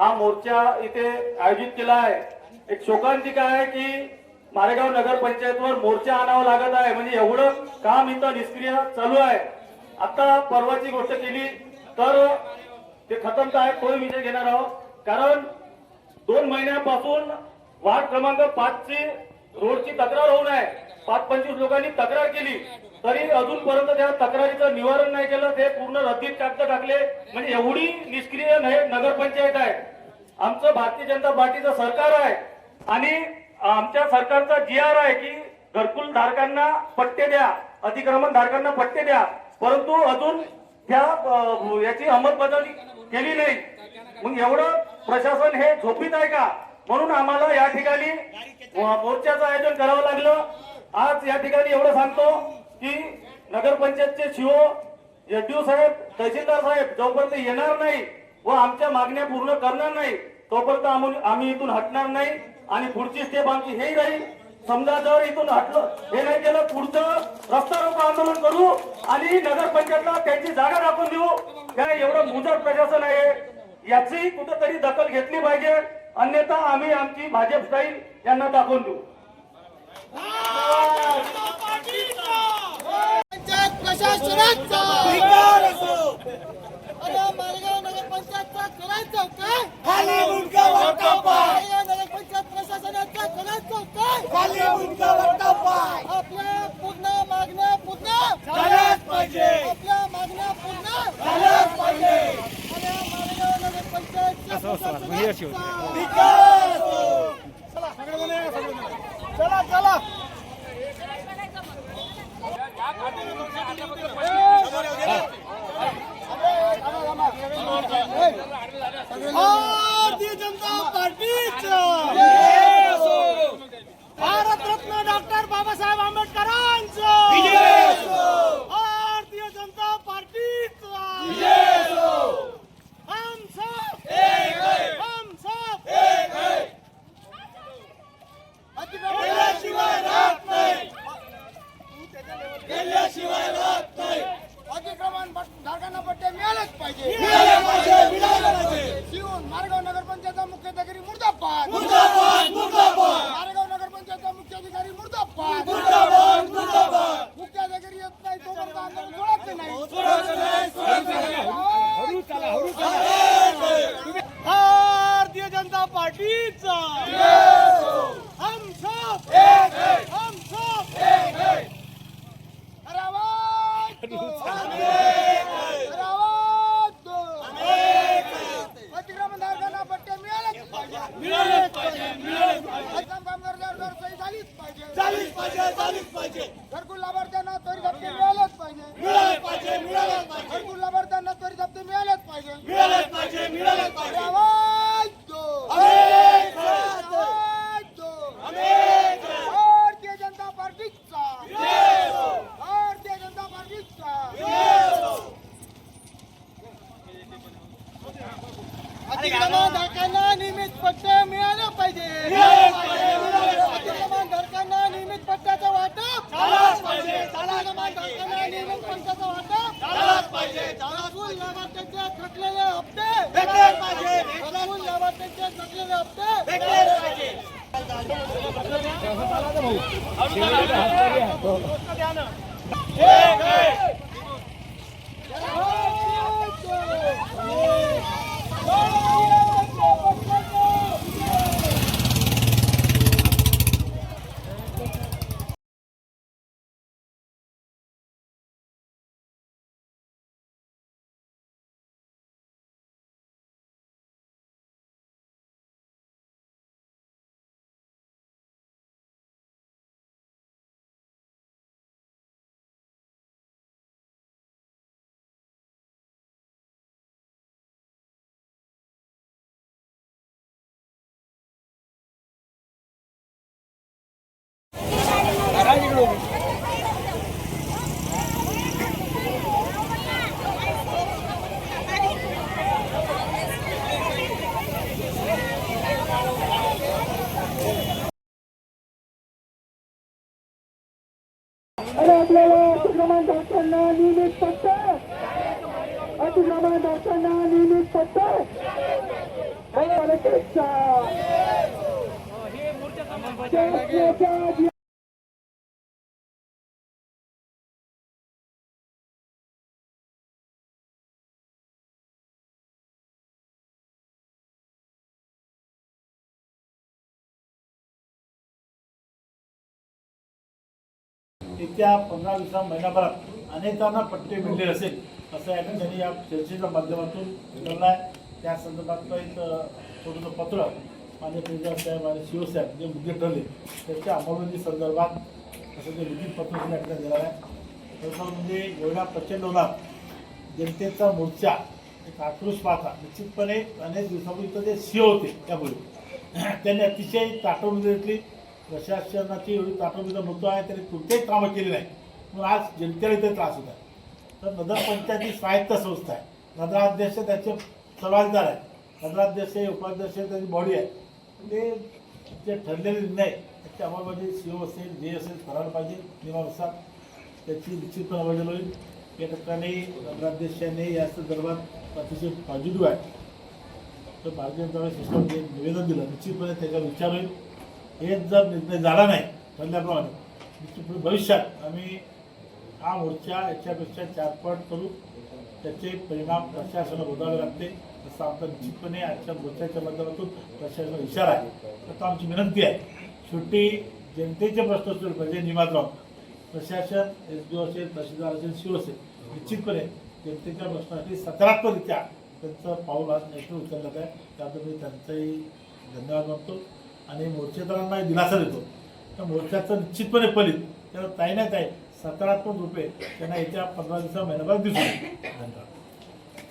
हा मोर्चा इथे आयोजित केला आहे। एक शोकांतिका आहे की मारेगाव नगर पंचायतवर मोर्चा आणावा लागत आहे, म्हणजे एवढं काम इथं निष्क्रिय चालू आहे। आता परवाची गोष्ट केली तर ते खतम काय तोही विषय घेणार आहोत, कारण 2 महिन्यापासून वार्ड क्रमांक 5 ची रोडची तक्रार होऊन आहे। 5-25 लोकांनी तक्रार केली तरी अजूनपर्यंत त्या तक्रारीचं निवारण नाही केलं, ते पूर्ण रद्दीत कागद टाकले, म्हणजे एवढी निष्क्रिय नगरपंचायत आहे। आमचं भारतीय जनता पार्टीचं सरकार आहे आणि आमच्या सरकारचा GR आहे की घरकुल धारकांना पट्टे द्या, अतिक्रमण धारकांना पट्टे द्या, परंतु अजून त्या याची अंमलबजावणी केली नाही। मग एवढं प्रशासन हे झोपीत आहे का? म्हणून आम्हाला या ठिकाणी मोर्चाचं आयोजन करावं लागलं। आज या ठिकाणी एवढं सांगतो की नगरपंचायतचे CO, SDO साहेब, तहसीलदार साहेब जोपर्यंत येणार नाही व आमच्या मागण्या पूर्ण करणार नाही तोपर्यंत आम्ही इथून हटणार नाही आणि पुढची स्टेप आमची हेही राहील। समजा जर इथून हटलं हे नाही केलं पुढचं रस्ता रोको आंदोलन करू आणि नगरपंचायतला त्यांची जागा दाखवून देऊ। काय एवढं मुजर प्रशासन आहे, याची कुठेतरी दखल घेतली पाहिजे, अन्यथा आम्ही आमची भाजप स्टाईल यांना दाखवून देऊ। प्रशासनाचा धिक्कार असो। अरे मारेगाव नगरपंचायतचा करायचं काय? खाली मुंडकावर पाय। नगरपंचायत प्रशासनाचा करायचं काय? खाली मुंडकावर पाय। आपल्या पूर्ण मागण्या पूर्ण झाल्याच पाहिजे। आपल्या मागण्या पूर्ण झाल्याच पाहिजे। अरे मारेगाव नगरपंचायतचा धिक्कार असो। चला चला भारतीय जनता पार्टीचा भारतरत्न डॉक्टर बाबासाहेब आंबेडकरांचा भारतीय जनता पार्टीचा हम सब एक है, हम सब एक है। केल्याशिवाय राहत नाही, केल्याशिवाय राहत नाही। अतिक्रमण धारकांना पट्टे मिळालेच पाहिजे, मिळाले पाहिजे, मिळाले पाहिजे। शिवून मारेगाव नगरपंचायतचा मुख्याधिकारी मुर्दाबाद, मुर्दाबाद, मुर्दाबाद। मारेगाव नगरपंचायतचा मुख्याधिकारी मुर्दाबाद, मुर्दाबाद, मुर्दाबाद। मुख्याधिकारी येत नाही तोपर्यंत आंदोलन सोडायचं नाही, सोडायचं नाही, सोडायचं नाही। हळू चला, हळू चला। भारतीय जनता पार्टीचा हम सब एक है, हम सब एक है। अतिक्रमण धारकांना पट्टे मिळालेच पाहिजे, घरकुल लाभार्थ्यांना त्वरित हप्ते मिळालेच पाहिजे, मिळालेच पाहिजे, मिळालेच पाहिजे। घरकुल लाभार्थ्यांना त्वरित हप्ते मिळालेच पाहिजे, मिळालेच पाहिजे, मिळालेच पाहिजे। आवाज दो, भारतीय जनता पार्टीचा, भारतीय जनता पार्टीचा। अतिक्रमण धारकांना नियमित पट्टे मिळाले पाहिजे, अतिक्रमण धारकांना नियमित पट्ट्याचं वाटप झालंच पाहिजे, अतिक्रमण धारकांना नियमित पट्ट्याचं वाटप झालंच पाहिजे। घरकुल लाभार्थ्यांचे थकलेले हप्ते भेटलेच पाहिजे, घरकुल लाभार्थ्यांचे थकलेले हप्ते भेटलेच पाहिजे। आणि आपल्याला अतिक्रमण धारकांना नियमित पट्टे, अतिक्रमण धारकांना नियमित पट्टे शुभेच्छा शासनाच्या आधी येत्या 15-20 महिन्याभरात अनेकांना पट्टे मिळले असेल असं या ठिकाणी या चर्चेच्या माध्यमातून ठरलं आहे. त्या संदर्भातलं एक छोटंसं पत्र मान्य प्रेसिडेंट साहेब आणि शिवसाहेब जे मुद्दे ठरले त्याच्या अंमलबजावणी संदर्भात असं ते लिखित पत्र या ठिकाणी देणार आहे. तसं म्हणजे एवढ्या प्रचंड होणार जनतेचा मोर्चा एक आक्रोश पाहता निश्चितपणे अनेक दिवसापूर्वी इथं जे सीओ होते त्यामुळे त्यांनी अतिशय ताटवून घेतली. प्रशासनाची एवढी ताटवणीचा मुद्दा आहे त्यांनी कोणतेही कामं केली नाही म्हणून आज जनतेला इथे त्रास होत आहे. तर नगरपंचायत ही स्वायत्त संस्था आहे. नगराध्यक्ष त्याचे जबाबदार आहे. नगराध्यक्ष उपाध्यक्ष त्याची बॉडी आहे. ते जे ठरलेले निर्णय त्याची अंमलबजावणी सीओ असेल जे असेल करायला पाहिजे नियमानुसार त्याची निश्चितपणे अंमलबजावणी होईल. या ठिकाणी नगराध्यक्षाने या संदर्भात अतिशय पॉझिटिव्ह आहे. तर भारतीय जनता पार्टी सिस्टम जे निवेदन दिलं निश्चितपणे त्याच्यावर विचार होईल. हेच जर निर्णय झाला नाही ठरल्याप्रमाणे निश्चितपणे भविष्यात आम्ही हा मोर्चा याच्यापेक्षा 4 पट करू. त्याचे परिणाम प्रशासनाला भोगावे लागते असं आमचा निश्चितपणे आजच्या मोर्चाच्या माध्यमातून प्रशासनाला इशारा आहे. आता आमची विनंती आहे शेवटी जनतेचे प्रश्न सुरू पाहिजे नियमात राहून प्रशासन SDO असेल तहसीलदार असेल सीओ असेल निश्चितपणे जनतेच्या प्रश्नासाठी सकारात्मकरित्या त्यांचं पाऊल आज नेतृत्व उचललं आहे. त्याबद्दल मी त्यांचाही धन्यवाद मानतो आणि मोर्चेदारांना दिलासा देतो. त्या मोर्चाचं निश्चितपणे फलित त्याला काही नाही काही सकारात्मक रूपे त्यांना येत्या 15 महिन्याभरात दिसून येईल. धन्यवाद.